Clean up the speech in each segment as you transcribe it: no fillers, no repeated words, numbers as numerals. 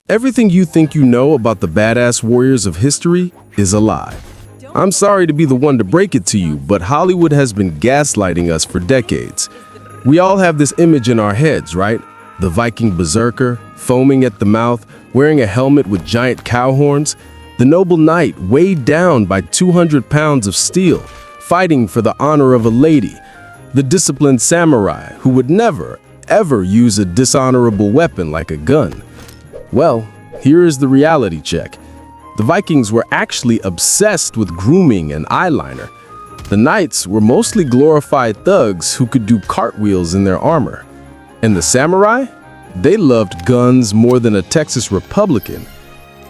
Everything you think you know about the badass warriors of history is a lie. I'm sorry to be the one to break it to you, but Hollywood has been gaslighting us for decades. We all have this image in our heads, right? The Viking berserker, foaming at the mouth, wearing a helmet with giant cow horns. The noble knight weighed down by 200 pounds of steel, fighting for the honor of a lady. The disciplined samurai who would never, ever use a dishonorable weapon like a gun. Well, here is the reality check. The Vikings were actually obsessed with grooming and eyeliner. The knights were mostly glorified thugs who could do cartwheels in their armor. And the samurai? They loved guns more than a Texas Republican.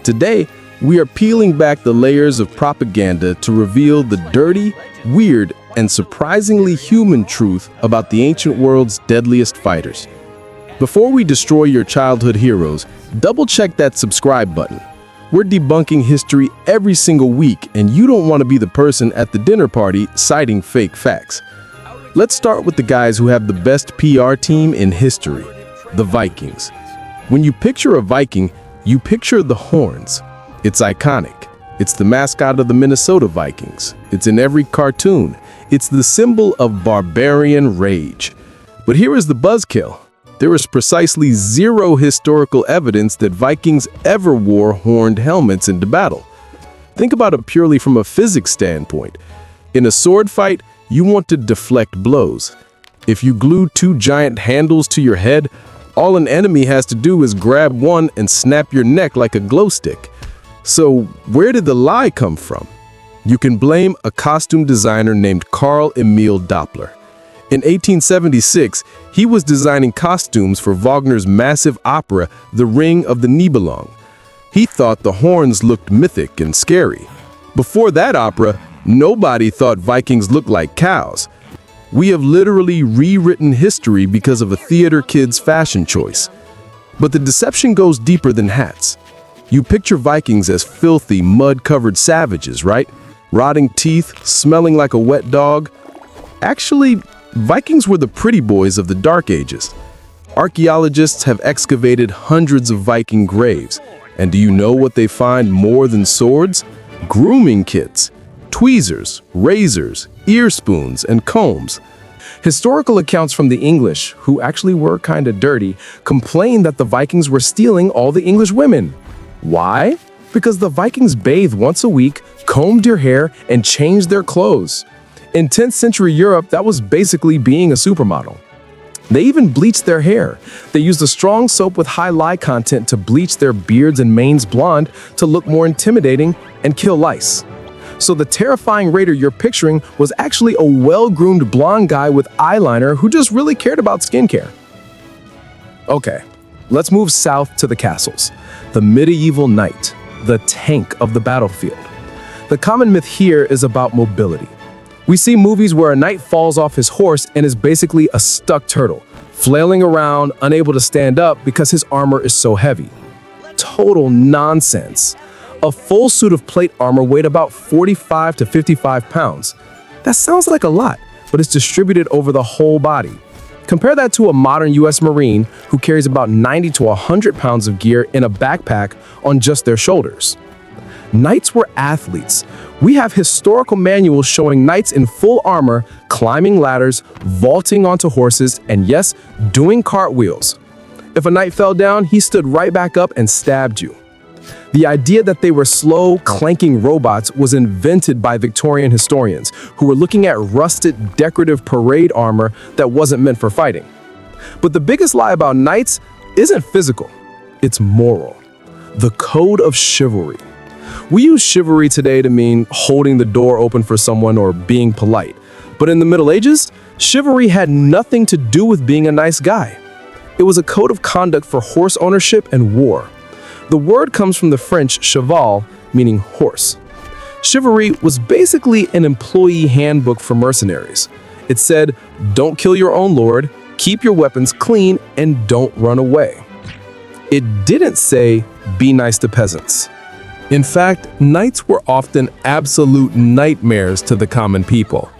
Today, we are peeling back the layers of propaganda to reveal the dirty, weird, and surprisingly human truth about the ancient world's deadliest fighters. Before we destroy your childhood heroes, double-check that subscribe button. We're debunking history every single week, and you don't want to be the person at the dinner party citing fake facts. Let's start with the guys who have the best PR team in history, the Vikings. When you picture a Viking, you picture the horns. It's iconic. It's the mascot of the Minnesota Vikings. It's in every cartoon. It's the symbol of barbarian rage. But here is the buzzkill. There is precisely zero historical evidence that Vikings ever wore horned helmets into battle. Think about it purely from a physics standpoint. In a sword fight, you want to deflect blows. If you glue two giant handles to your head, all an enemy has to do is grab one and snap your neck like a glow stick. So where did the lie come from? You can blame a costume designer named Carl Emil Doppler. In 1876, he was designing costumes for Wagner's massive opera, The Ring of the Nibelung. He thought the horns looked mythic and scary. Before that opera, nobody thought Vikings looked like cows. We have literally rewritten history because of a theater kid's fashion choice. But the deception goes deeper than hats. You picture Vikings as filthy, mud-covered savages, right? Rotting teeth, smelling like a wet dog. Actually, Vikings were the pretty boys of the Dark Ages. Archaeologists have excavated hundreds of Viking graves. And do you know what they find more than swords? Grooming kits, tweezers, razors, ear spoons, and combs. Historical accounts from the English, who actually were kinda dirty, complain that the Vikings were stealing all the English women. Why? Because the Vikings bathed once a week, combed their hair, and changed their clothes. In 10th century Europe, that was basically being a supermodel. They even bleached their hair. They used a strong soap with high lye content to bleach their beards and manes blonde to look more intimidating and kill lice. So the terrifying raider you're picturing was actually a well-groomed blonde guy with eyeliner who just really cared about skincare. Okay, let's move south to the castles. The medieval knight, the tank of the battlefield. The common myth here is about mobility. We see movies where a knight falls off his horse and is basically a stuck turtle, flailing around, unable to stand up because his armor is so heavy. Total nonsense. A full suit of plate armor weighed about 45 to 55 pounds. That sounds like a lot, but it's distributed over the whole body. Compare that to a modern US Marine who carries about 90 to 100 pounds of gear in a backpack on just their shoulders. Knights were athletes. We have historical manuals showing knights in full armor, climbing ladders, vaulting onto horses, and yes, doing cartwheels. If a knight fell down, he stood right back up and stabbed you. The idea that they were slow, clanking robots was invented by Victorian historians who were looking at rusted, decorative parade armor that wasn't meant for fighting. But the biggest lie about knights isn't physical, it's moral. The code of chivalry. We use chivalry today to mean holding the door open for someone or being polite. But in the Middle Ages, chivalry had nothing to do with being a nice guy. It was a code of conduct for horse ownership and war. The word comes from the French cheval, meaning horse. Chivalry was basically an employee handbook for mercenaries. It said, don't kill your own lord, keep your weapons clean, and don't run away. It didn't say, be nice to peasants. In fact, knights were often absolute nightmares to the common people.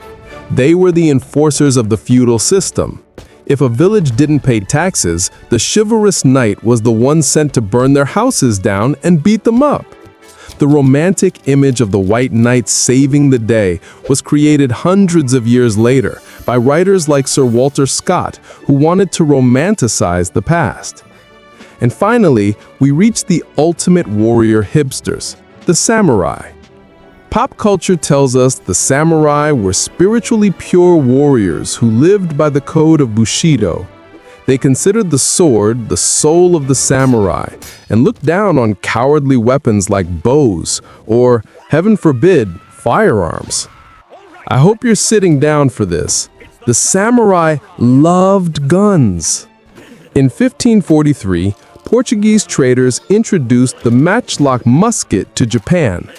They were the enforcers of the feudal system. If a village didn't pay taxes, the chivalrous knight was the one sent to burn their houses down and beat them up. The romantic image of the white knight saving the day was created hundreds of years later by writers like Sir Walter Scott, who wanted to romanticize the past. And finally, we reach the ultimate warrior hipsters, the samurai. Pop culture tells us the samurai were spiritually pure warriors who lived by the code of Bushido. They considered the sword the soul of the samurai and looked down on cowardly weapons like bows or, heaven forbid, firearms. I hope you're sitting down for this. The samurai loved guns. In 1543, Portuguese traders introduced the matchlock musket to Japan.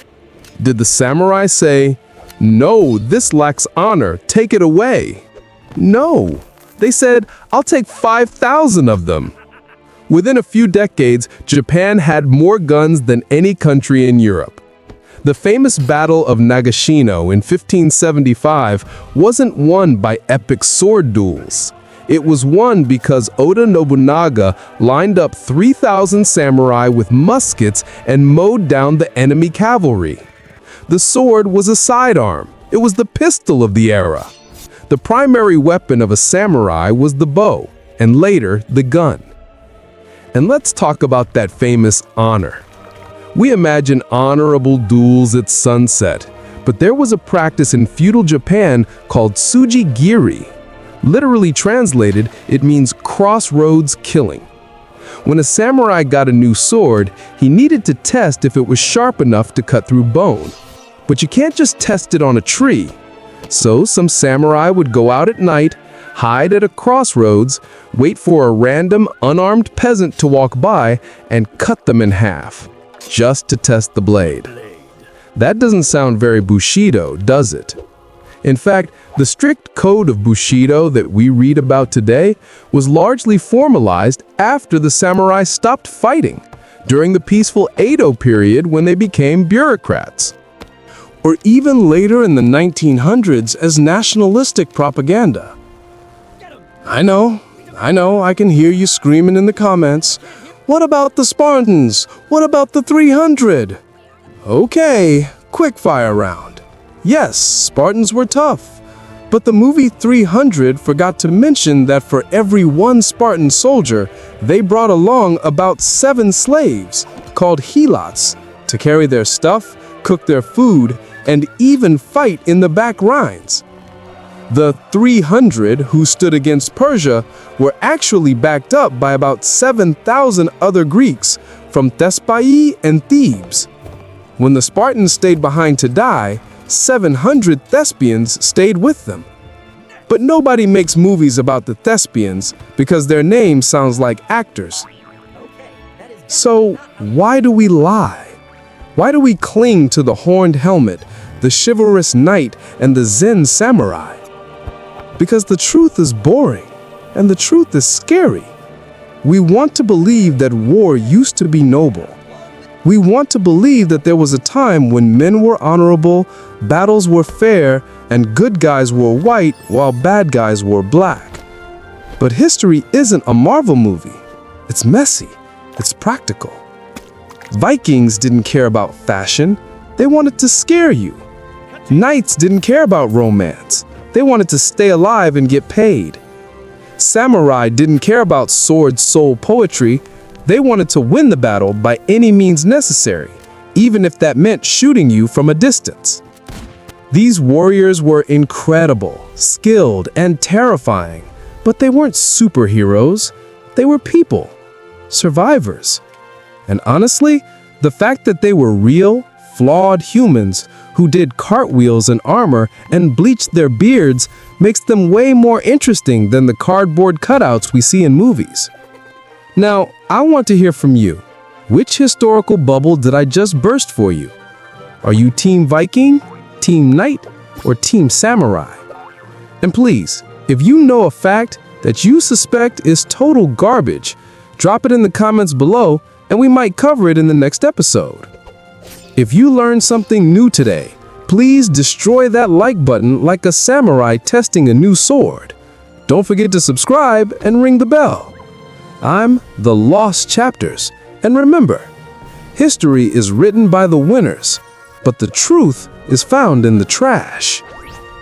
Did the samurai say, "No, this lacks honor, take it away"? No. They said, "I'll take 5,000 of them." Within a few decades, Japan had more guns than any country in Europe. The famous Battle of Nagashino in 1575 wasn't won by epic sword duels. It was won because Oda Nobunaga lined up 3,000 samurai with muskets and mowed down the enemy cavalry. The sword was a sidearm. It was the pistol of the era. The primary weapon of a samurai was the bow, and later, the gun. And let's talk about that famous honor. We imagine honorable duels at sunset, but there was a practice in feudal Japan called tsujigiri. Literally translated, it means crossroads killing. When a samurai got a new sword, he needed to test if it was sharp enough to cut through bone. But you can't just test it on a tree. So some samurai would go out at night, hide at a crossroads, wait for a random unarmed peasant to walk by, and cut them in half, just to test the blade. That doesn't sound very Bushido, does it? In fact, the strict code of Bushido that we read about today was largely formalized after the samurai stopped fighting, during the peaceful Edo period when they became bureaucrats. Or even later in the 1900s as nationalistic propaganda. I know, I can hear you screaming in the comments. What about the Spartans? What about the 300? Okay, quickfire round. Yes, Spartans were tough. But the movie 300 forgot to mention that for every one Spartan soldier, they brought along about 7 slaves, called helots, to carry their stuff, cook their food, and even fight in the back lines. The 300 who stood against Persia were actually backed up by about 7,000 other Greeks from Thespae and Thebes. When the Spartans stayed behind to die, 700 Thespians stayed with them. But nobody makes movies about the Thespians because their name sounds like actors. So why do we lie? Why do we cling to the horned helmet, the chivalrous knight, and the Zen samurai? Because the truth is boring, and the truth is scary. We want to believe that war used to be noble. We want to believe that there was a time when men were honorable, battles were fair, and good guys were white while bad guys were black. But history isn't a Marvel movie. It's messy. It's practical. Vikings didn't care about fashion. They wanted to scare you. Knights didn't care about romance. They wanted to stay alive and get paid. Samurai didn't care about sword soul poetry. They wanted to win the battle by any means necessary, even if that meant shooting you from a distance. These warriors were incredible, skilled, and terrifying, but they weren't superheroes. They were people, survivors. And honestly, the fact that they were real, flawed humans who did cartwheels in armor and bleached their beards makes them way more interesting than the cardboard cutouts we see in movies. Now, I want to hear from you. Which historical bubble did I just burst for you? Are you Team Viking, Team Knight, or Team Samurai? And please, if you know a fact that you suspect is total garbage, drop it in the comments below and we might cover it in the next episode. If you learned something new today, please destroy that like button like a samurai testing a new sword. Don't forget to subscribe and ring the bell. I'm the Lost Chapters, and remember, history is written by the winners, but the truth is found in the trash.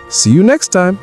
See you next time.